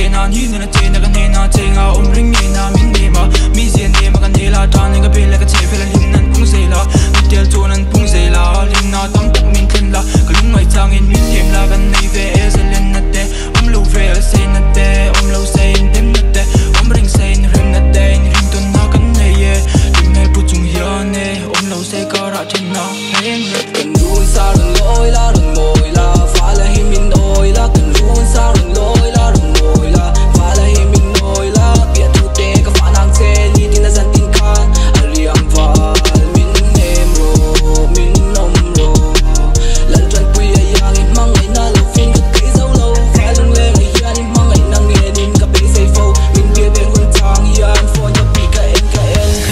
na ni na che na kan na che nga ring ni na min ni ma mi zen ni ma kan ni la ta ni ga pe la ka che fe la lim nan pung se la tel to nan pung se la lim na tam tak min ten la ka lung mai chang in min hem la kan nei ve e se len na te lo ve se na te lo se in dem na te ring se in rim na te ring ton na kan nei ye lim me pu chung ya ne lo se ka ra chen na heng kan run sa run loi la run moi la fa la hi min oi la kan run sa run loi la run moi la fa la hi min oi la bia tu te ka fa nang che ni tin na san tin kan ariam va min nem ro min nom ro lan tran pui ya yang i mang ai na lo fin ka kai zo lo fa lung le ngai ya ni mang ai nang nge nin ka pe sai fo min bia ben kun tang yan for ya pi ka en ka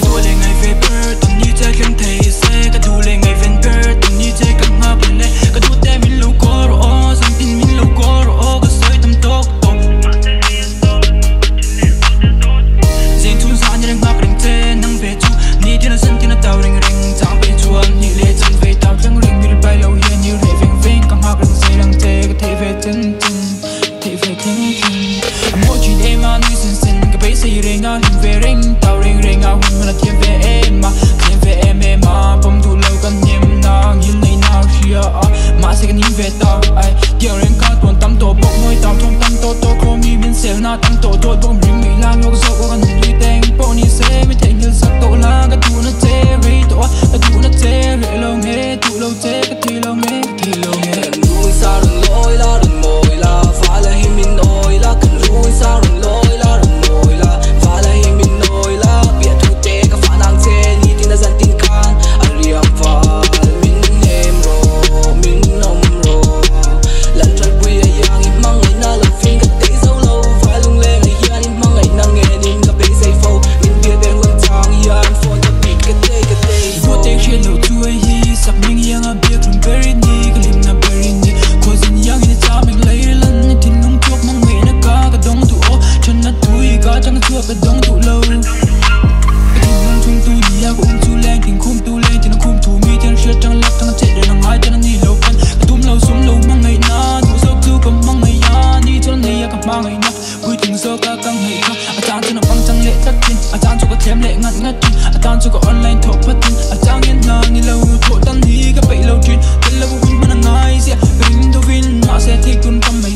tu le ngai ve per tu ni che kem thei se ka tu le ngai ven per tu ni che ka ma ple ka tu te min lo ko ro sam tin min lo ko ro ka soi tam tok tok zin tu sa ni ngak ring te nang ve chu ni tin san tin ta ring ring chang pe chuan ni le chan ve ta chang ring mi pai lo ye ni re veng veng ka ngak ring se lang te ka thei ve tin tin thei ve tin tin mo chi de ma ni sin sin ka pe se ring a ling ve ring ta ring ring a hun ma thiên ve em ma pom tu lo kan nem na ngil nei na hia a ma se kan in ve ta ai dia ring ka ton tam to bok noi tam thong tam to to ko mi min sel na tam to to bom ring mi lang yo zo ko kan ni teng po ni se mi thei ngil sak to la ka tu na che re to ka tu na che re lo nge tu lo che ka thi lo nge kan run sa run loi la run moi la fa la hi min oi la kan run sa run loi la run moi la fa la hi min oi la bia tu te ka fa nang che ni tin na san tin kan ariam va min nem ro min nom ro lan tran pui ya yang i mang ai na lo fin ka kai zo lo fa lung le ngai ya ni mang ai nang nge nin ka pe sai fo min bia ben kun tang yan for the big ka te Go take shit lo tu ai hi sak ning yang a bia kum very ni klim na very ni cause in yang in ta meg lai lan ni tin nung chok mang me na ka dong tu o chan na tu i ka chang chu ka dong tu lo tin nung chung tu ni ya ko chu leng tin khum tu leng tin khum tu mi tin shit chang lak chang che de nang hai chan ni lo pan ka tum lo sum lo mang ngai na tu sok tu ka mang ngai ya ni chan ni ya ka mang ngai na quy tình so ka kang ngai ka a chan chu na bang chang le tak tin a chan chu ka them le ngat ngat tin a chan chu ka online thok pat tin a chang yen na ni lo tho tan hi ka pe lo tin tel lo un man ngai sia ring do vin ma se thik kun kam mai